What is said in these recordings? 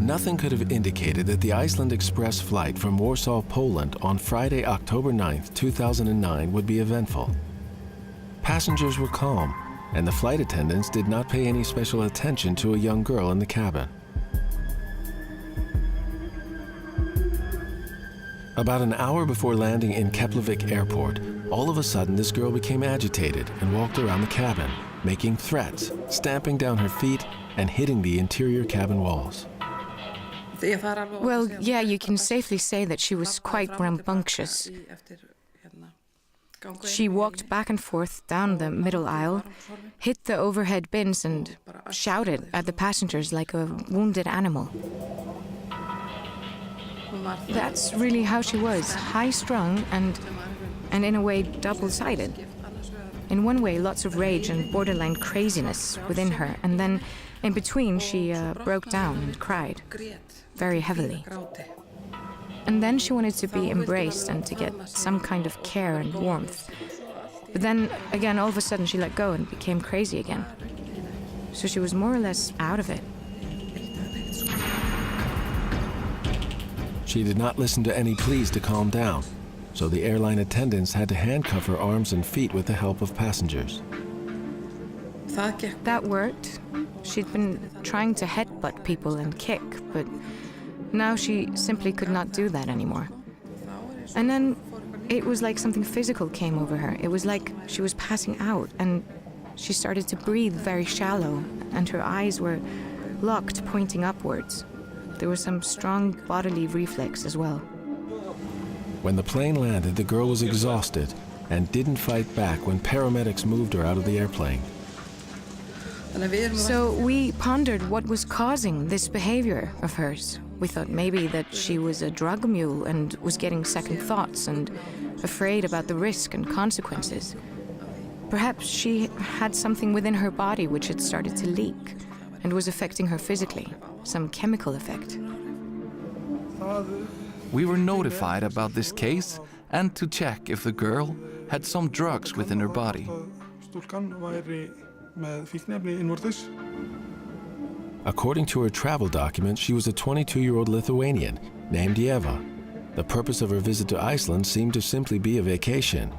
Nothing could have indicated that the Iceland Express flight from Warsaw, Poland on Friday, October 9th, 2009 would be eventful. Passengers were calm, and the flight attendants did not pay any special attention to a young girl in the cabin. About an hour before landing in Keflavik Airport, all of a sudden this girl became agitated and walked around the cabin, making threats, stamping down her feet, and hitting the interior cabin walls. Well, yeah, you can safely say that she was quite rambunctious. She walked back and forth down the middle aisle, hit the overhead bins, and shouted at the passengers like a wounded animal. That's really how she was, high-strung and in a way double-sided. In one way, lots of rage and borderline craziness within her, and then in between she broke down and cried, very heavily. And then she wanted to be embraced and to get some kind of care and warmth. But then, again, all of a sudden she let go and became crazy again. So she was more or less out of it. She did not listen to any pleas to calm down, so the airline attendants had to handcuff her arms and feet with the help of passengers. That worked. She'd been trying to headbutt people and kick, but now she simply could not do that anymore. And then it was like something physical came over her. It was like she was passing out, and she started to breathe very shallow, and her eyes were locked, pointing upwards. There was some strong bodily reflex as well. When the plane landed, the girl was exhausted and didn't fight back when paramedics moved her out of the airplane. So we pondered what was causing this behavior of hers. We thought maybe that she was a drug mule and was getting second thoughts and afraid about the risk and consequences. Perhaps she had something within her body which had started to leak and was affecting her physically, some chemical effect. We were notified about this case and to check if the girl had some drugs within her body. According to her travel documents, she was a 22-year-old Lithuanian named Eva. The purpose of her visit to Iceland seemed to simply be a vacation.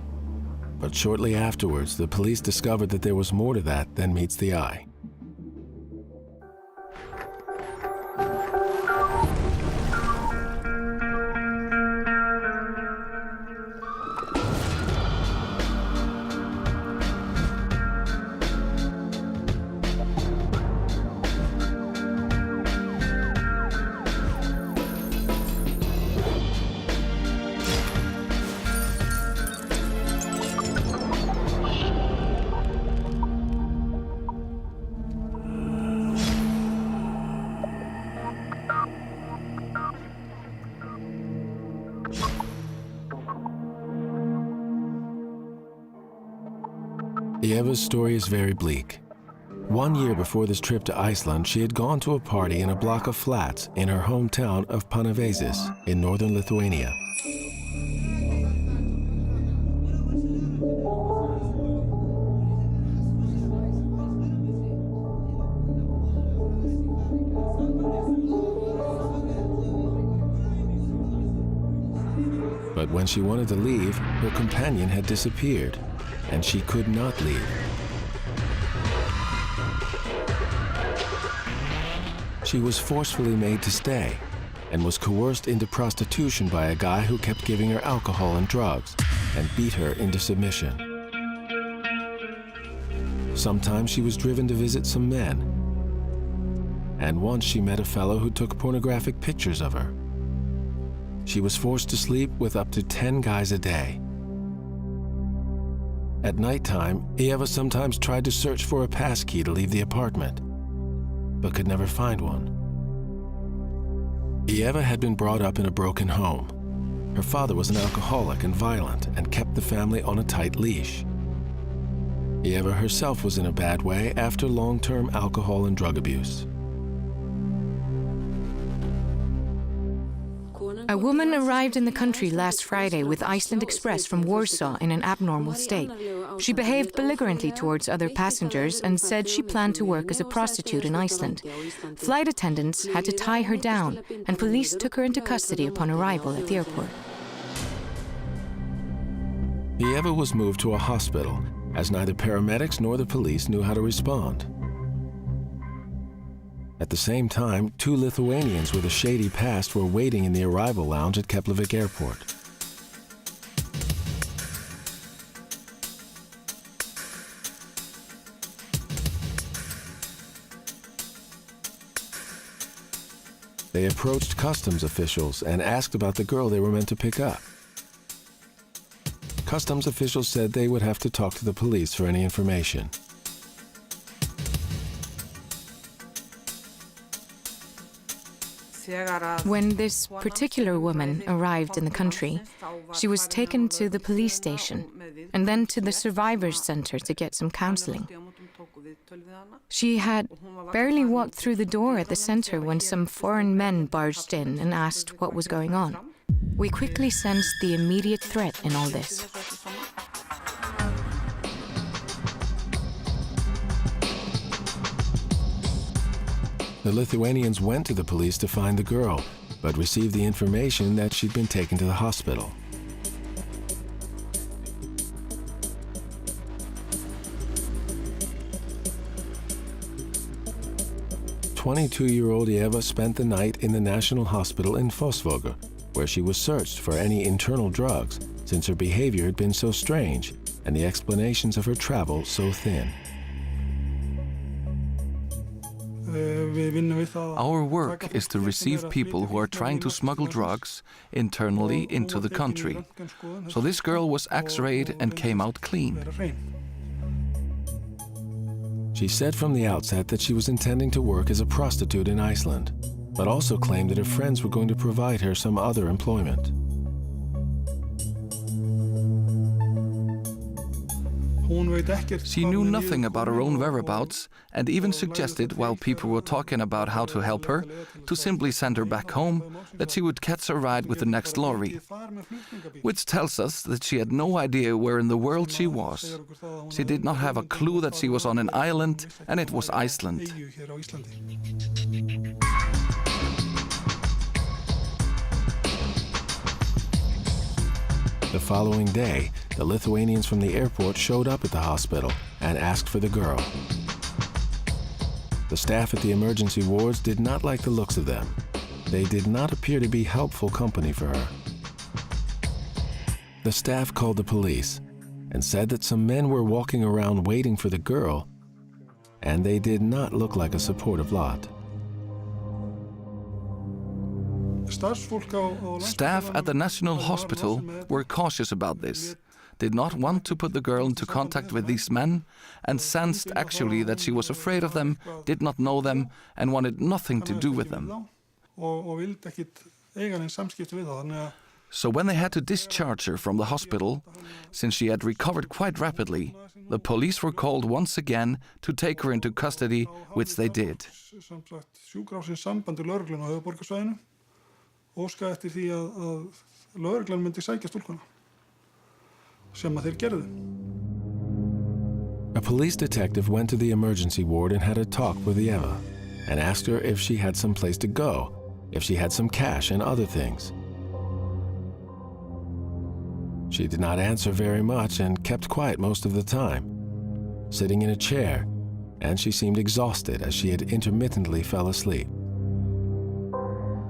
But shortly afterwards, the police discovered that there was more to that than meets the eye. Eva's story is very bleak. 1 year before this trip to Iceland, she had gone to a party in a block of flats in her hometown of Panevėžys in northern Lithuania. But when she wanted to leave, her companion had disappeared, and she could not leave. She was forcefully made to stay and was coerced into prostitution by a guy who kept giving her alcohol and drugs and beat her into submission. Sometimes she was driven to visit some men, and once she met a fellow who took pornographic pictures of her. She was forced to sleep with up to 10 guys a day. At nighttime, Eva sometimes tried to search for a passkey to leave the apartment, but could never find one. Eva had been brought up in a broken home. Her father was an alcoholic and violent and kept the family on a tight leash. Eva herself was in a bad way after long-term alcohol and drug abuse. A woman arrived in the country last Friday with Iceland Express from Warsaw in an abnormal state. She behaved belligerently towards other passengers and said she planned to work as a prostitute in Iceland. Flight attendants had to tie her down, and police took her into custody upon arrival at the airport. Eva was moved to a hospital, as neither paramedics nor the police knew how to respond. At the same time, 2 Lithuanians with a shady past were waiting in the arrival lounge at Keflavik Airport. They approached customs officials and asked about the girl they were meant to pick up. Customs officials said they would have to talk to the police for any information. When this particular woman arrived in the country, she was taken to the police station and then to the Survivors Center to get some counseling. She had barely walked through the door at the center when some foreign men barged in and asked what was going on. We quickly sensed the immediate threat in all this. The Lithuanians went to the police to find the girl, but received the information that she'd been taken to the hospital. "22-year-old Eva spent the night in the National Hospital in Fossvogur, where she was searched for any internal drugs, since her behavior had been so strange and the explanations of her travel so thin." Our work is to receive people who are trying to smuggle drugs internally into the country. So this girl was X-rayed and came out clean. She said from the outset that she was intending to work as a prostitute in Iceland, but also claimed that her friends were going to provide her some other employment. She knew nothing about her own whereabouts and even suggested, while people were talking about how to help her, to simply send her back home, that she would catch a ride with the next lorry. Which tells us that she had no idea where in the world she was. She did not have a clue that she was on an island, and it was Iceland. The following day, the Lithuanians from the airport showed up at the hospital and asked for the girl. The staff at the emergency wards did not like the looks of them. They did not appear to be helpful company for her. The staff called the police and said that some men were walking around waiting for the girl, and they did not look like a supportive lot. Staff at the National Hospital were cautious about this, did not want to put the girl into contact with these men, and sensed actually that she was afraid of them, did not know them, and wanted nothing to do with them. So when they had to discharge her from the hospital, since she had recovered quite rapidly, the police were called once again to take her into custody, which they did. Óskaði eftir því að lögreglan myndi sækja stúlkuna, sem að þeir gerðu. A police detective went to the emergency ward and had a talk with Eva and asked her if she had some place to go, if she had some cash and other things. She did not answer very much and kept quiet most of the time, sitting in a chair, and she seemed exhausted as she had intermittently fell asleep.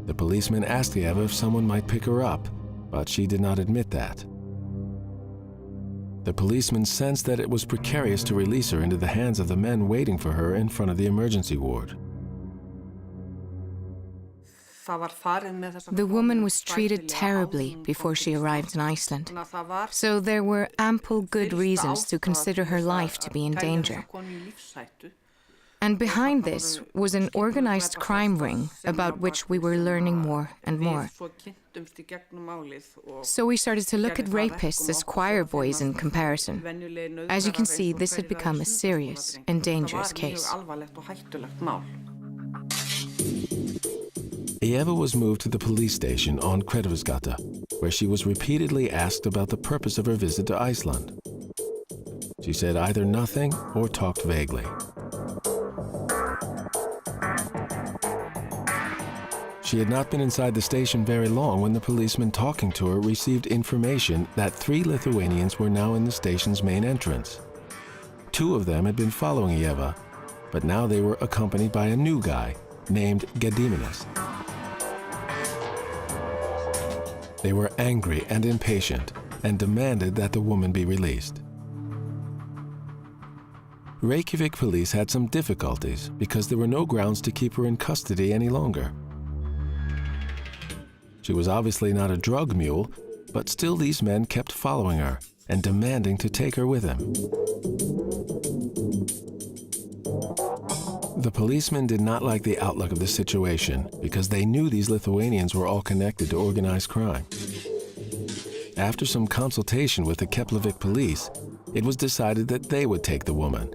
The policeman asked Eva if someone might pick her up, but she did not admit that. The policeman sensed that it was precarious to release her into the hands of the men waiting for her in front of the emergency ward. The woman was treated terribly before she arrived in Iceland, so there were ample good reasons to consider her life to be in danger. And behind this was an organized crime ring about which we were learning more and more. So we started to look at rapists as choir boys in comparison. As you can see, this had become a serious and dangerous case. Eva was moved to the police station on Hverfisgata, where she was repeatedly asked about the purpose of her visit to Iceland. She said either nothing or talked vaguely. She had not been inside the station very long when the policeman talking to her received information that 3 Lithuanians were now in the station's main entrance. 2 of them had been following Eva, but now they were accompanied by a new guy named Gediminas. They were angry and impatient and demanded that the woman be released. Reykjavik police had some difficulties because there were no grounds to keep her in custody any longer. She was obviously not a drug mule, but still these men kept following her and demanding to take her with them. The policemen did not like the outlook of the situation because they knew these Lithuanians were all connected to organized crime. After some consultation with the Keflavik police, it was decided that they would take the woman,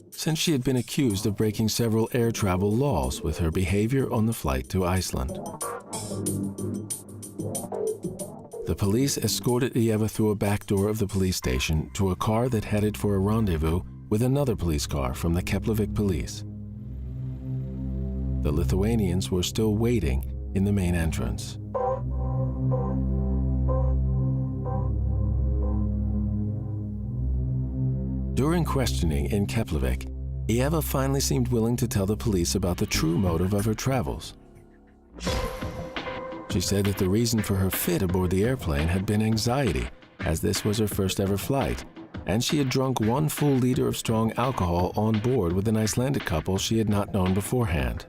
since she had been accused of breaking several air travel laws with her behavior on the flight to Iceland. The police escorted Eva through a back door of the police station to a car that headed for a rendezvous with another police car from the Keflavik police. The Lithuanians were still waiting in the main entrance. During questioning in Keflavik, Eva finally seemed willing to tell the police about the true motive of her travels. She said that the reason for her fit aboard the airplane had been anxiety, as this was her first ever flight, and she had drunk 1 full liter of strong alcohol on board with an Icelandic couple she had not known beforehand.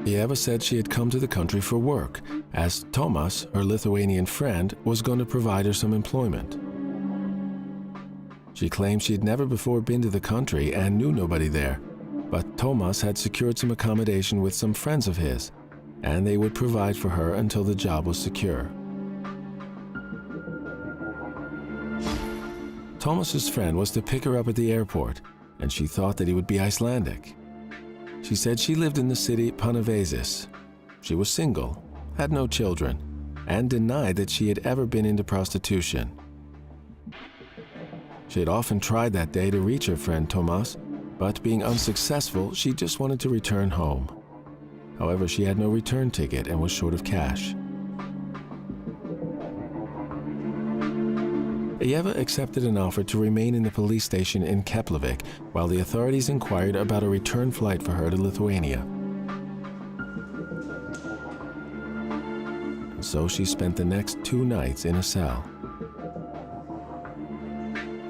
Eva said she had come to the country for work, as Tomas, her Lithuanian friend, was going to provide her some employment. She claimed she had never before been to the country and knew nobody there, but Tomas had secured some accommodation with some friends of his, and they would provide for her until the job was secure. Tomas's friend was to pick her up at the airport, and she thought that he would be Icelandic. She said she lived in the city Panavesis. She was single, had no children, and denied that she had ever been into prostitution. She had often tried that day to reach her friend Tomas, but being unsuccessful, she just wanted to return home. However, she had no return ticket and was short of cash. Eva accepted an offer to remain in the police station in Keflavik while the authorities inquired about a return flight for her to Lithuania. And so she spent the next 2 nights in a cell.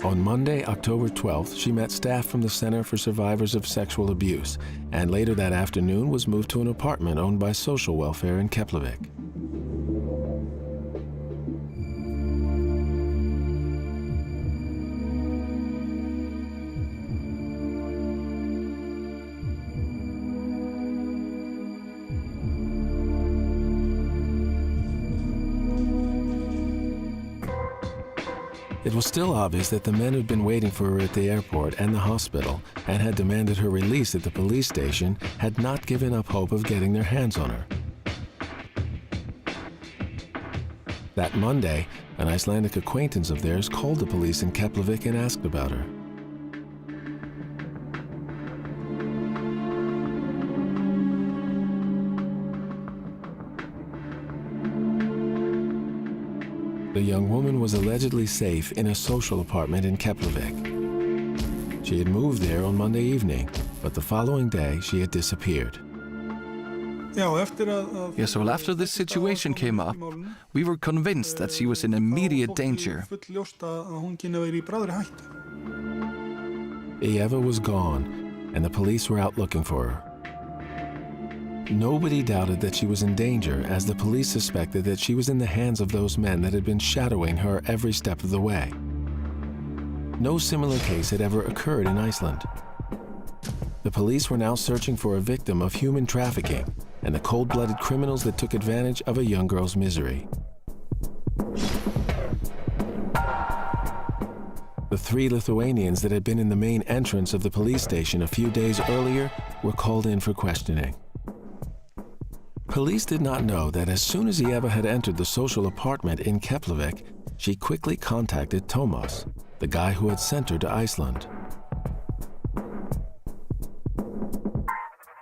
On Monday, October 12th, she met staff from the Center for Survivors of Sexual Abuse, and later that afternoon was moved to an apartment owned by Social Welfare in Keflavik. It was still obvious that the men who'd been waiting for her at the airport and the hospital and had demanded her release at the police station had not given up hope of getting their hands on her. That Monday, an Icelandic acquaintance of theirs called the police in Keflavik and asked about her. The young woman was allegedly safe in a social apartment in Keflavik. She had moved there on Monday evening, but the following day she had disappeared. Yes, well, after this situation came up, we were convinced that she was in immediate danger. Eva was gone, and the police were out looking for her. Nobody doubted that she was in danger, as the police suspected that she was in the hands of those men that had been shadowing her every step of the way. No similar case had ever occurred in Iceland. The police were now searching for a victim of human trafficking and the cold-blooded criminals that took advantage of a young girl's misery. The 3 Lithuanians that had been in the main entrance of the police station a few days earlier were called in for questioning. Police did not know that as soon as Eva had entered the social apartment in Keflavik, she quickly contacted Tomas, the guy who had sent her to Iceland.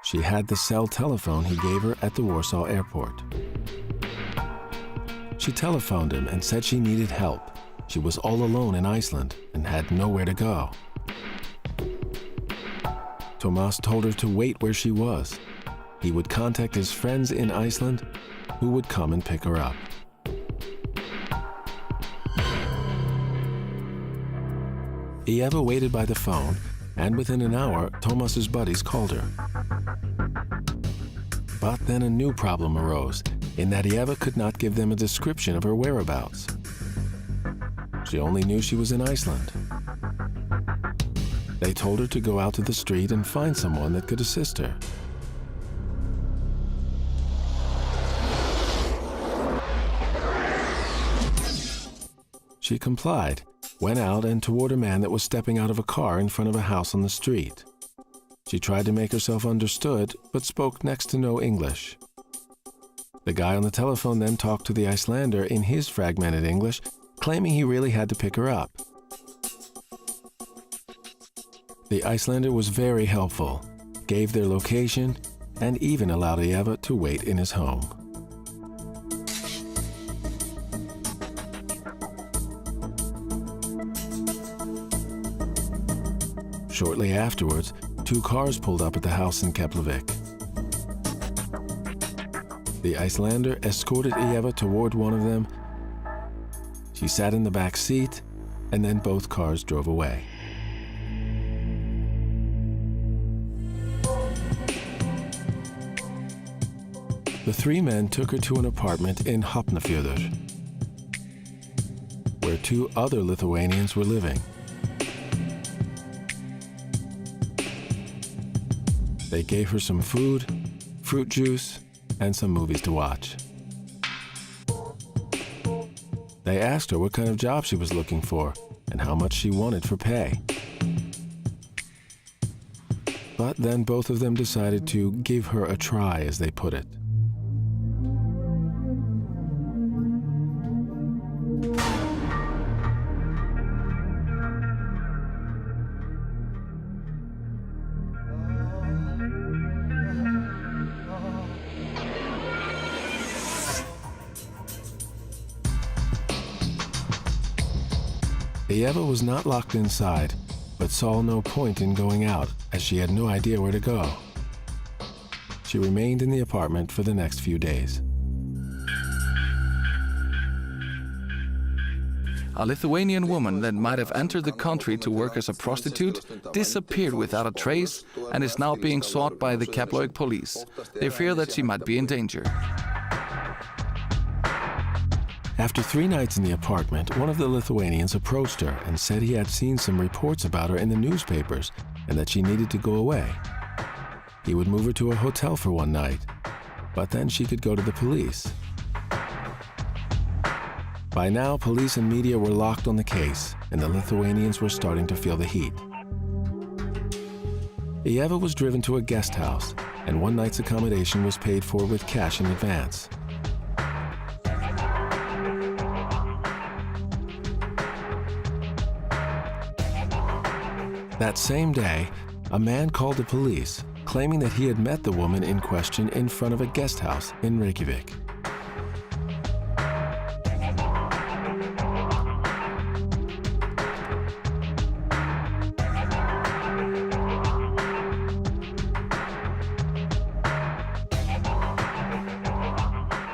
She had the cell telephone he gave her at the Warsaw airport. She telephoned him and said she needed help. She was all alone in Iceland and had nowhere to go. Tomas told her to wait where she was. He would contact his friends in Iceland who would come and pick her up. Eva waited by the phone, and within an hour, Tomas's buddies called her. But then a new problem arose, in that Eva could not give them a description of her whereabouts. She only knew she was in Iceland. They told her to go out to the street and find someone that could assist her. She complied, went out and toward a man that was stepping out of a car in front of a house on the street. She tried to make herself understood, but spoke next to no English. The guy on the telephone then talked to the Icelander in his fragmented English, claiming he really had to pick her up. The Icelander was very helpful, gave their location, and even allowed Eva to wait in his home. Shortly afterwards, 2 cars pulled up at the house in Keflavik. The Icelander escorted Eva toward one of them. She sat in the back seat, and then both cars drove away. The 3 men took her to an apartment in Hafnarfjörður, where 2 other Lithuanians were living. They gave her some food, fruit juice, and some movies to watch. They asked her what kind of job she was looking for and how much she wanted for pay. But then both of them decided to give her a try, as they put it. Eva was not locked inside, but saw no point in going out, as she had no idea where to go. She remained in the apartment for the next few days. A Lithuanian woman that might have entered the country to work as a prostitute disappeared without a trace and is now being sought by the Keflavik police. They fear that she might be in danger. After 3 nights in the apartment, one of the Lithuanians approached her and said he had seen some reports about her in the newspapers and that she needed to go away. He would move her to a hotel for one night, but then she could go to the police. By now, police and media were locked on the case, and the Lithuanians were starting to feel the heat. Eva was driven to a guest house, and one night's accommodation was paid for with cash in advance. That same day, a man called the police, claiming that he had met the woman in question in front of a guest house in Reykjavik.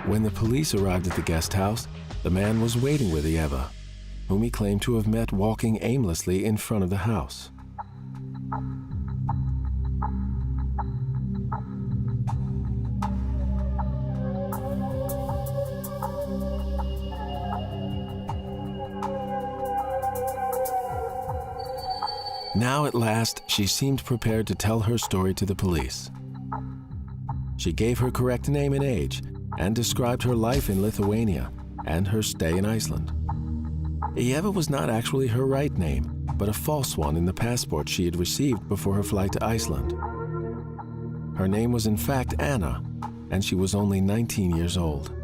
When the police arrived at the guest house, the man was waiting with Eva, whom he claimed to have met walking aimlessly in front of the house. Now at last, she seemed prepared to tell her story to the police. She gave her correct name and age, and described her life in Lithuania and her stay in Iceland. Eva was not actually her right name, but a false one in the passport she had received before her flight to Iceland. Her name was in fact Anna, and she was only 19 years old.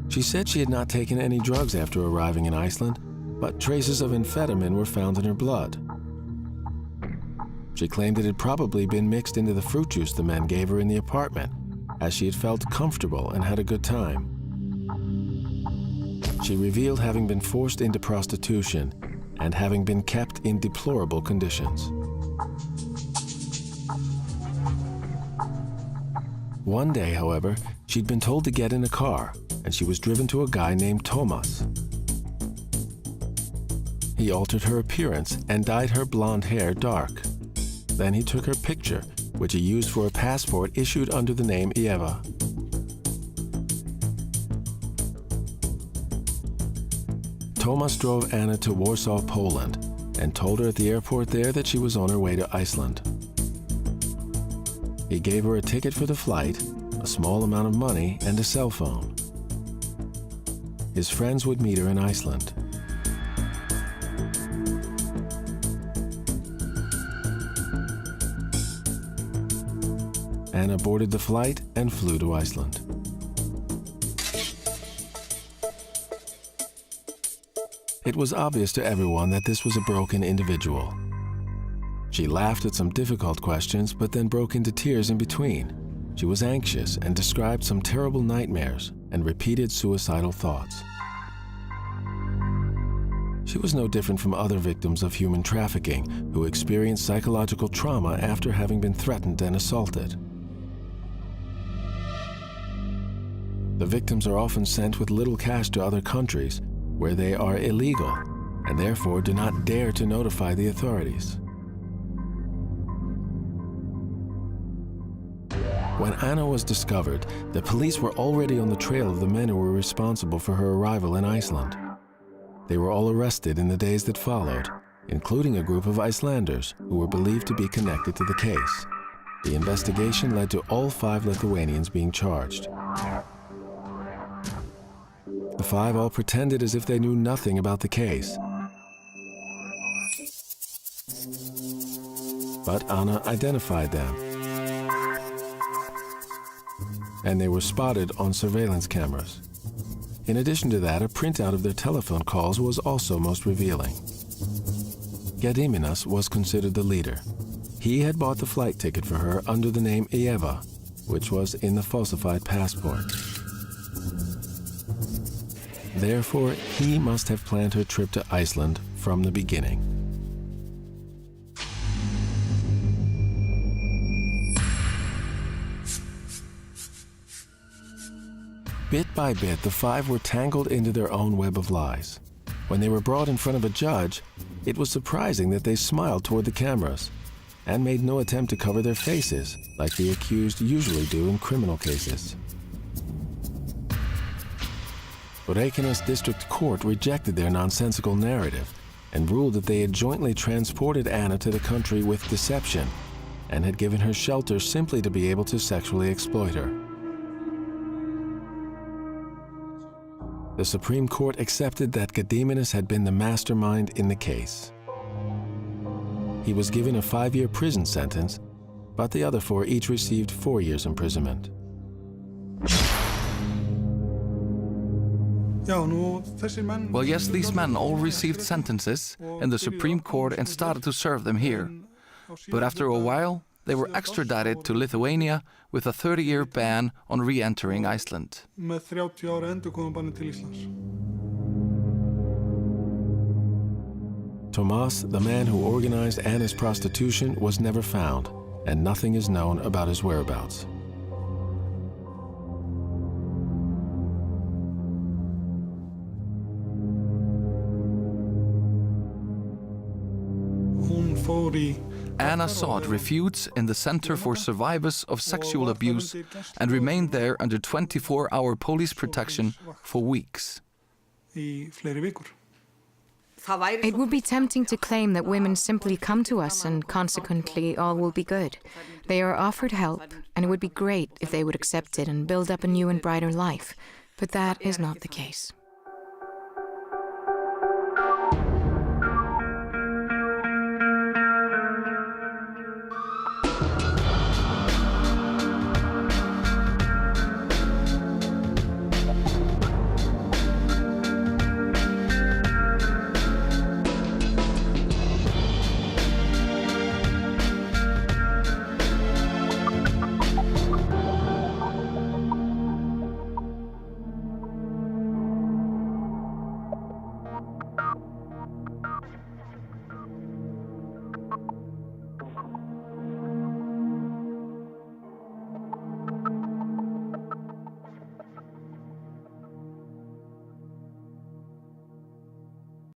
She said she had not taken any drugs after arriving in Iceland, but traces of amphetamine were found in her blood. She claimed it had probably been mixed into the fruit juice the men gave her in the apartment, as she had felt comfortable and had a good time. She revealed having been forced into prostitution and having been kept in deplorable conditions. One day, however, she'd been told to get in a car, and she was driven to a guy named Thomas. He altered her appearance and dyed her blonde hair dark. Then he took her picture, which he used for a passport issued under the name Eva. Thomas drove Anna to Warsaw, Poland, and told her at the airport there that she was on her way to Iceland. He gave her a ticket for the flight, a small amount of money, and a cell phone. His friends would meet her in Iceland. Anna boarded the flight and flew to Iceland. It was obvious to everyone that this was a broken individual. She laughed at some difficult questions, but then broke into tears in between. She was anxious and described some terrible nightmares and repeated suicidal thoughts. She was no different from other victims of human trafficking who experienced psychological trauma after having been threatened and assaulted. The victims are often sent with little cash to other countries where they are illegal and therefore do not dare to notify the authorities. When Anna was discovered, the police were already on the trail of the men who were responsible for her arrival in Iceland. They were all arrested in the days that followed, including a group of Icelanders who were believed to be connected to the case. The investigation led to all 5 Lithuanians being charged. The 5 all pretended as if they knew nothing about the case. But Anna identified them, and they were spotted on surveillance cameras. In addition to that, a printout of their telephone calls was also most revealing. Gediminas was considered the leader. He had bought the flight ticket for her under the name Eva, which was in the falsified passport. Therefore, he must have planned her trip to Iceland from the beginning. Bit by bit, the 5 were tangled into their own web of lies. When they were brought in front of a judge, it was surprising that they smiled toward the cameras and made no attempt to cover their faces like the accused usually do in criminal cases. Reykjanes District Court rejected their nonsensical narrative and ruled that they had jointly transported Anna to the country with deception and had given her shelter simply to be able to sexually exploit her. The Supreme Court accepted that Gediminas had been the mastermind in the case. He was given a 5-year prison sentence, but the other 4 each received 4 years imprisonment. Well, yes, these men all received sentences in the Supreme Court and started to serve them here. But after a while, they were extradited to Lithuania with a 30-year ban on re-entering Iceland. Tomas, the man who organized Anna's prostitution, was never found, and nothing is known about his whereabouts. Anna sought refuge in the Center for Survivors of Sexual Abuse and remained there under 24-hour police protection for weeks. It would be tempting to claim that women simply come to us and consequently all will be good. They are offered help, and it would be great if they would accept it and build up a new and brighter life. But that is not the case.